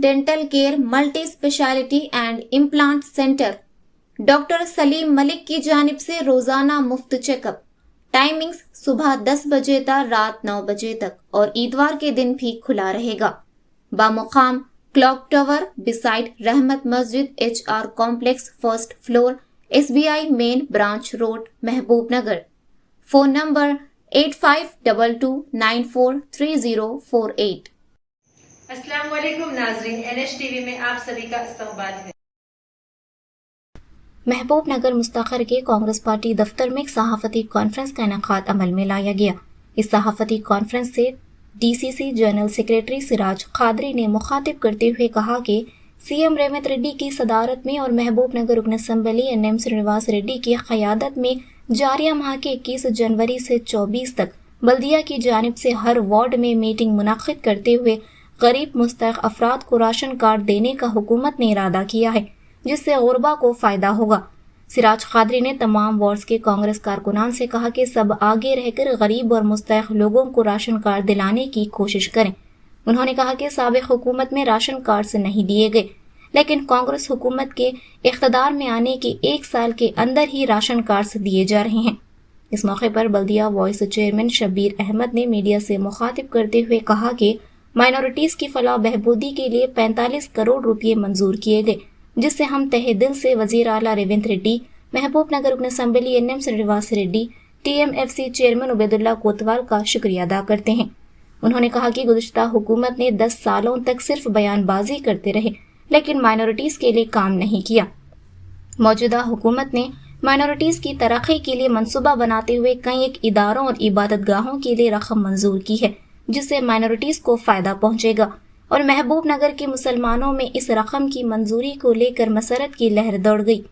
Dental care multi speciality and implant centre doctor Salim Malik की जानिब से रोजाना मुफ्त चेकअप। टाइमिंग्स सुबह 10 बजे तक रात 9 बजे तक और इतवार के दिन भी खुला रहेगा। बामुकाम क्लॉक टावर बिसाइड रहमत मस्जिद HR complex first floor SBI main branch road महबूब नगर। Phone number 8522943048। अस्सलाम वालेकुम नाज़रीन, NH TV में आप सभी का इस्तकबाल है। महबूब नगर मुस्तखर के कांग्रेस पार्टी दफ्तर में एक सहाफती कॉन्फ्रेंस का इनेकाद अमल में लाया गया। इस सहाफती कॉन्फ्रेंस से DCC general secretary Siraj Qadri ने मुखातिब करते हुए कहा कि CM रेवंत रेड्डी की सदारत में और महबूब नगर रुकन असम्बली NM श्रीनिवास रेड्डी की क़यादत में जारिया माह के 21 जनवरी से 24 तक बल्दिया की जानिब से हर वार्ड में मीटिंग मुनक्किद करते हुए गरीब मुस्तहिक़ अफराद को राशन कार्ड देने का हुकूमत ने इरादा किया है, जिससे गुरबा को फ़ायदा होगा। सिराज खादरी ने तमाम वार्ड्स के कांग्रेस कारकुनान से कहा कि सब आगे रहकर गरीब और मुस्तहिक़ लोगों को राशन कार्ड दिलाने की कोशिश करें। उन्होंने कहा कि साबिक़ हुकूमत में राशन कार्ड से नहीं दिए गए, लेकिन कांग्रेस हुकूमत के इख्तदार में आने के 1 साल के अंदर ही राशन कार्ड से दिए जा रहे हैं। इस मौके पर बल्दिया वॉइस चेयरमैन शब्बीर अहमद ने मीडिया से मुखातिब करते हुए कहा कि माइनॉरिटीज़ की फलाह बहबूदी के लिए 45 करोड़ रुपये मंजूर किए गए, जिससे हम तहे दिल से वज़ीर आला रेवंत रेड्डी, महबूब नगर रुकन assembly NM Srinivas Reddy, TMFC chairman Ubaidullah Kotwal का शुक्रिया अदा करते हैं। उन्होंने कहा कि गुज़िश्ता हुकूमत ने 10 सालों तक सिर्फ बयानबाजी करते रहे, लेकिन माइनॉरिटीज़ के लिए काम नहीं किया। मौजूदा हुकूमत ने माइनॉरिटीज़ की तरक्की के लिए मनसूबा बनाते हुए कई एक इदारों और इबादतगाहों के लिए रकम मंजूर की है, जिससे माइनॉरिटीज़ को फ़ायदा पहुँचेगा और महबूब नगर के मुसलमानों में इस रकम की मंजूरी को लेकर मसरत की लहर दौड़ गई।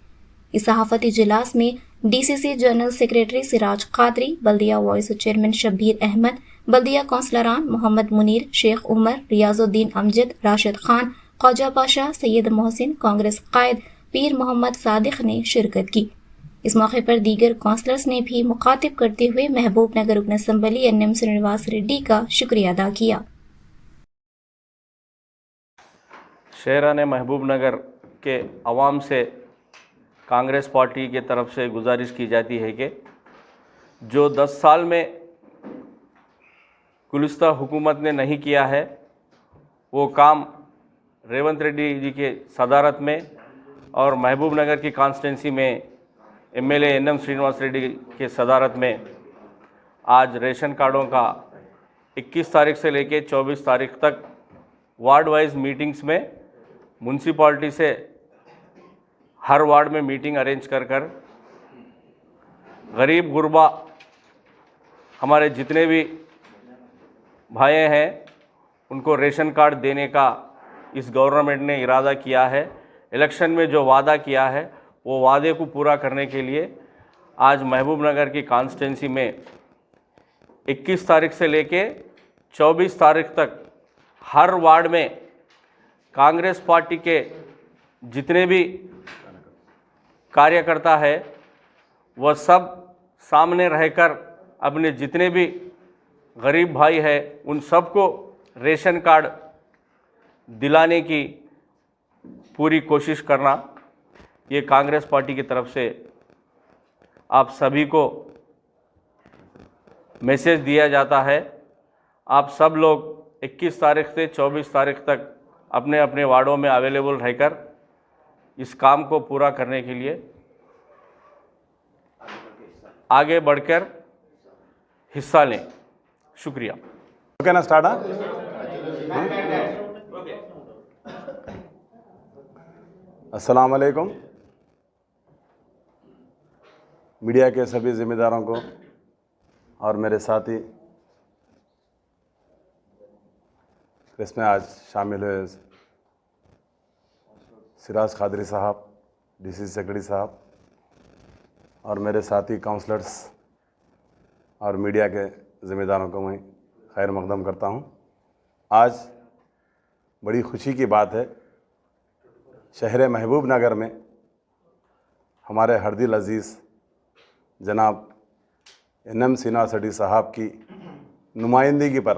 इस सहाफती इजलास में DCC general secretary Siraj Qadri, बल्दिया वॉइस चेयरमैन शब्बीर अहमद, बल्दिया कौंसलरान मोहम्मद मुनीर, शेख उमर, रियाजुद्दीन अमजद, राशिद खान, ख्वाजा पाशा, सैयद मोहसिन, कांग्रेस कायद पीर मोहम्मद सादिक ने शिरकत की। इस मौके पर दीगर काउंसलर्स ने भी मुखातिब करते हुए महबूब नगर रुकन असम्बली NM श्रीनिवास रेड्डी का शुक्रिया अदा किया। शहरान महबूब नगर के अवाम से कांग्रेस पार्टी के तरफ से गुजारिश की जाती है कि जो 10 साल में गुलिस्ता हुकूमत ने नहीं किया है, वो काम रेवंत रेड्डी जी के सदारत में और महबूब नगर की कॉन्स्टिट्यूंसी में MLA NM श्रीनिवास रेड्डी के सदारत में आज रेशन कार्डों का 21 तारीख से लेकर 24 तारीख तक वार्ड वाइज मीटिंग्स में म्यूनसिपाल्टी से हर वार्ड में मीटिंग अरेंज कर गरीब गुरबा हमारे जितने भी भाई हैं उनको रेशन कार्ड देने का इस गवर्नमेंट ने इरादा किया है। इलेक्शन में जो वादा किया है वो वादे को पूरा करने के लिए आज महबूब नगर की कॉन्स्टिट्यूंसी में 21 तारीख से लेके 24 तारीख तक हर वार्ड में कांग्रेस पार्टी के जितने भी कार्यकर्ता है वह सब सामने रहकर अपने जितने भी गरीब भाई है उन सबको रेशन कार्ड दिलाने की पूरी कोशिश करना, ये कांग्रेस पार्टी की तरफ से आप सभी को मैसेज दिया जाता है। आप सब लोग 21 तारीख से 24 तारीख तक अपने अपने वार्डों में अवेलेबल रहकर इस काम को पूरा करने के लिए आगे बढ़कर हिस्सा लें। शुक्रिया। ओके ना, स्टार्ट। अस्सलाम वालेकुम। मीडिया के सभी ज़िम्मेदारों को और मेरे साथी इसमें आज शामिल हुए सिराज खादरी साहब, DCC सेक्रेटरी साहब और मेरे साथी काउंसलर्स और मीडिया के ज़िम्मेदारों को मैं खैर मकदम करता हूं। आज बड़ी खुशी की बात है, शहर महबूब नगर में हमारे हरदिल अज़ीज़ जनाब NM श्रीनिवास रेड्डी साहब की नुमाइंदगी पर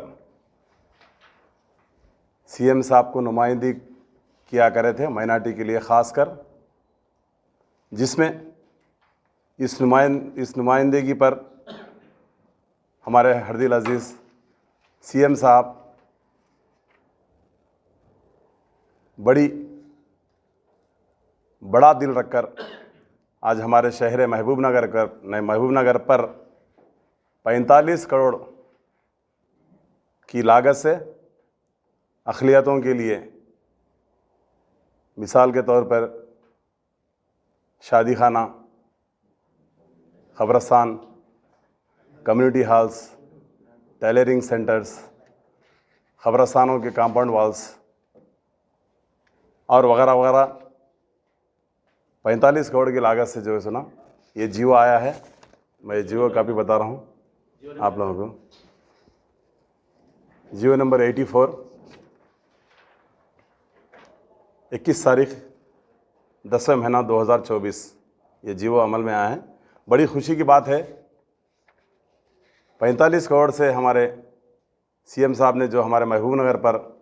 CM साहब को नुमाइंदगी किया करे थे माइनॉरिटी के लिए ख़ासकर, जिसमें इस नुमाइंदगी पर हमारे हरदिल अजीज़ सीएम साहब बड़ा दिल रखकर आज हमारे शहर महबूबनगर पर 45 करोड़ की लागत से अक़लियतों के लिए, मिसाल के तौर पर शादी खाना, क़ब्रस्तान, कम्युनिटी हॉल्स, टेलरिंग सेंटर्स, क़ब्रस्तानों के कंपाउंड वॉल्स और वगैरह वगैरह 45 करोड़ की लागत से जो है सुना ये जियो आया है। मैं जियो का भी बता रहा हूँ आप लोगों को। जियो नंबर 84, 21 तारीख 10वें महीना 2024 ये जियो अमल में आया है। बड़ी खुशी की बात है, 45 करोड़ से हमारे सीएम साहब ने जो हमारे महबूबनगर पर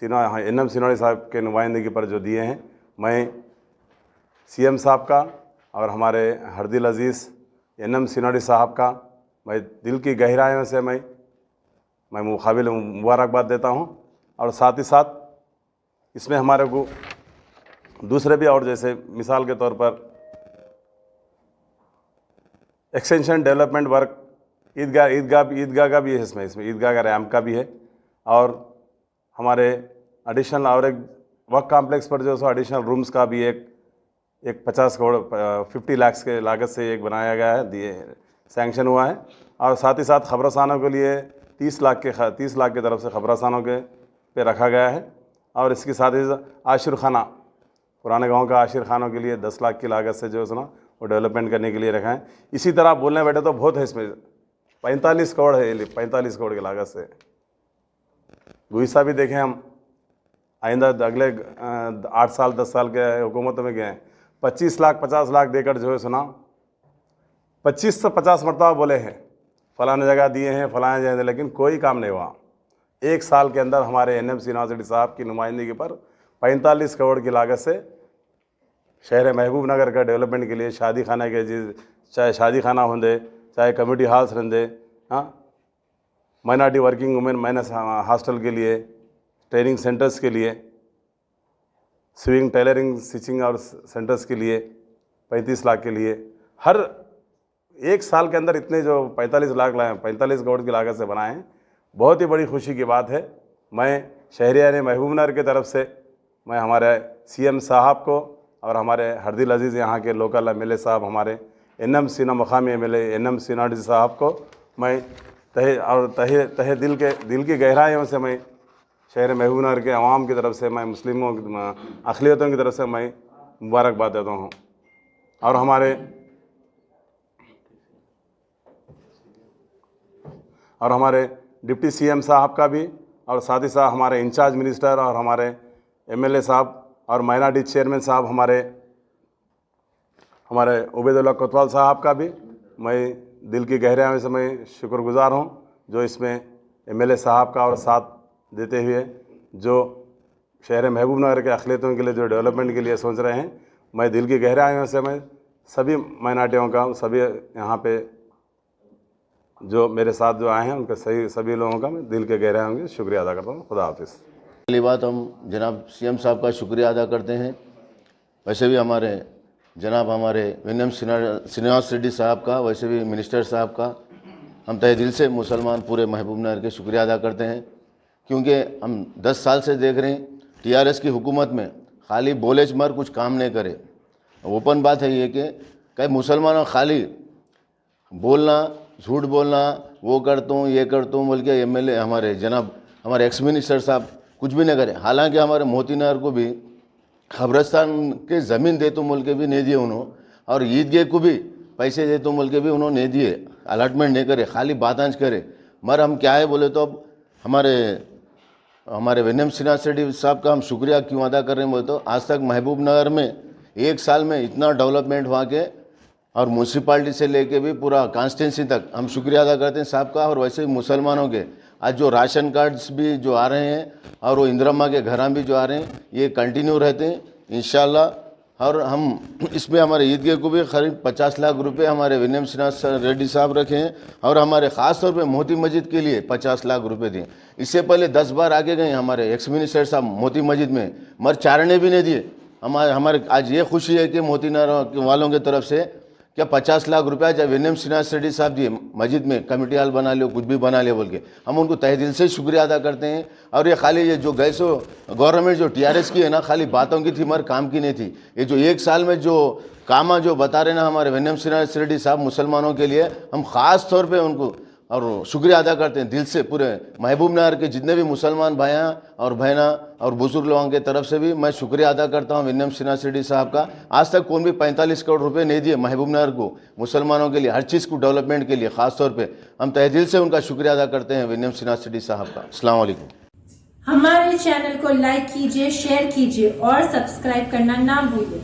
एनएम सिनोड़ी साहब के नुमाइंदगी पर जो दिए हैं, मैं सीएम साहब का और हमारे हरदिल अजीज़ एनएम सिनोड़ी साहब का मैं दिल की गहराइयों से मैं मुकाबिल मुबारकबाद देता हूं। और साथ ही साथ इसमें हमारे को दूसरे भी और, जैसे मिसाल के तौर पर एक्सटेंशन डेवलपमेंट वर्क, ईदगाह का भी है इसमें ईदगाह का रैम्प का भी है। और हमारे एडिशनल और एक वर्क कॉम्प्लेक्स पर जो है एडिशनल रूम्स का भी एक 50 करोड़ 50 लाख के लागत से एक बनाया गया है, सैंक्शन हुआ है। और साथ ही साथ क़ब्रस्तानों के लिए 30 लाख की तरफ से क़ब्रस्तानों के पे रखा गया है। और इसके साथ ही आशिर खाना, पुराने गांव का आशिर खानों के लिए 10 लाख की लागत से जो है ना वो डेवलपमेंट करने के लिए रखा है। इसी तरह बोलने बैठे तो बहुत है, इसमें 45 करोड़ है, 45 करोड़ की लागत से। गुइसा भी देखें हम, आइंदा अगले 8 साल 10 साल के हुकूमतों में गए 25 लाख 50 लाख देकर जो है सुना 25 से 50 मरतबा बोले हैं फलाने जगह दिए हैं, फलाने जगह, लेकिन कोई काम नहीं हुआ। 1 साल के अंदर हमारे एनएम सिनोड़ी साहब की नुमाइंदगी पर 45 करोड़ की लागत से शहर महबूबनगर का डेवलपमेंट के लिए शादी खाना के, चाहे शादी खाना होंदे, चाहे कम्युनिटी हॉल्स रहंदे, हाँ, minority working women minus hostel के लिए, ट्रेनिंग सेंटर्स के लिए, स्विंग टेलरिंग स्टिचिंग और सेंटर्स के लिए 35 लाख के लिए, हर 1 साल के अंदर इतने जो 45 करोड़ की लागत से बनाए हैं, बहुत ही बड़ी खुशी की बात है। मैं शहरियाने महबूबनगर की तरफ से मैं हमारे सीएम साहब को और हमारे हरदिल अजीज़ यहाँ के लोकल एमएलए साहब, हमारे मकामी एमएलए एनएम सिनोड़ी साहब को मैं तहे दिल की गहराइयों से मैं शहर महबूबनगर के अवाम की तरफ से, मैं मुस्लिमों अक़लियतों की तरफ से मैं मुबारकबाद देता हूँ। और हमारे डिप्टी सीएम साहब का भी, और साथ ही साथ हमारे इंचार्ज मिनिस्टर और हमारे एमएलए साहब और माइनॉरिटी चेयरमैन साहब हमारे उबैदुल्लाह कोतवाल साहब का भी मैं दिल की गहराइयों से मैं शुक्रगुज़ार हूँ, जो इसमें एमएलए साहब का और साथ देते हुए जो शहर महबूबनगर के अक़लियतों के लिए जो डेवलपमेंट के लिए सोच रहे हैं। मैं दिल की गहराइयों से मैं सभी माइनॉरिटियों का, सभी यहाँ पे जो मेरे साथ जो आए हैं उनके सभी लोगों का मैं दिल के गहराइयों से शुक्रिया अदा करता हूँ। खुदा हाफिज़। पहली बात हम जनाब सीएम साहब का शुक्रिया अदा करते हैं। वैसे भी हमारे एनएम श्रीनिवास रेड्डी साहब का, वैसे भी मिनिस्टर साहब का हम तहे दिल से मुसलमान पूरे महबूबनगर के शुक्रिया अदा करते हैं, क्योंकि हम 10 साल से देख रहे हैं टीआरएस की हुकूमत में खाली बोलेच मर कुछ काम नहीं करे। ओपन बात है ये कि कई मुसलमानों खाली बोलना, झूठ बोलना, वो करता हूँ ये करता हूँ बोल के एमएलए हमारे एक्स मिनिस्टर साहब कुछ भी नहीं करे। हालांकि हमारे मोतीनगर को भी क़ब्रस्तान के ज़मीन दे तो बोल के भी नहीं दिए उन्होंने, और ईदगाह को भी पैसे दे तो बोल के भी उन्होंने नहीं दिए, अलॉटमेंट नहीं करे, खाली बातांज करे। मगर हम क्या है बोले तो अब हमारे एनएम श्रीनिवास रेड्डी साहब का हम शुक्रिया क्यों अदा कर रहे हैं बोले तो आज तक महबूबनगर में 1 साल में इतना डेवलपमेंट हुआ के, और म्यूनसिपाल्टी से लेके भी पूरा कॉन्स्टिट्यूंसी तक हम शुक्रिया अदा करते हैं साहब का। और वैसे ही मुसलमानों के आज जो राशन कार्ड्स भी जो आ रहे हैं और वो इंदिरा के घर भी जो आ रहे हैं ये कंटिन्यू रहते हैं इंशाल्लाह। और हम इसमें हमारे ईदगाह को भी करीब 50 लाख रुपए हमारे विनय सिन्हा रेड्डी साहब रखे हैं और हमारे ख़ास तौर पे मोती मस्जिद के लिए 50 लाख रुपए दिए। इससे पहले 10 बार आगे गए हमारे एक्स मिनिस्टर साहब मोती मस्जिद में, मगर चारने भी नहीं दिए। हमारे आज ये खुशी है कि मोती नगर वालों की तरफ से क्या 50 लाख रुपया जब विनय सिन्हा रेड्डी साहब दिए मस्जिद में कमेटी हॉल बना लियो, कुछ भी बना लियो बोल के, हम उनको तहे दिल से शुक्रिया अदा करते हैं। और ये खाली ये जो गए सो गवर्नमेंट जो टीआरएस की है ना, खाली बातों की थी मगर काम की नहीं थी। ये जो 1 साल में जो काम जो बता रहे ना हमारे विनय सिन्हा रेड्डी साहब मुसलमानों के लिए, हम ख़ास तौर पर उनको और शुक्रिया अदा करते हैं दिल से। पूरे महबूब नगर के जितने भी मुसलमान भाइयाँ और बहना और बुजुर्ग लोगों के तरफ से भी मैं शुक्रिया अदा करता हूँ विनय सिन्हा रेड्डी साहब का। आज तक कौन भी 45 करोड़ रुपए नहीं दिए महबूब नगर को मुसलमानों के लिए, हर चीज़ को डेवलपमेंट के लिए। ख़ास तौर पे हम तहे दिल से उनका शुक्रिया अदा करते हैं विनय सिन्हा रेड्डी साहब का। अस्सलाम वालेकुम। हमारे चैनल को लाइक कीजिए, शेयर कीजिए और सब्सक्राइब करना ना भूलिए।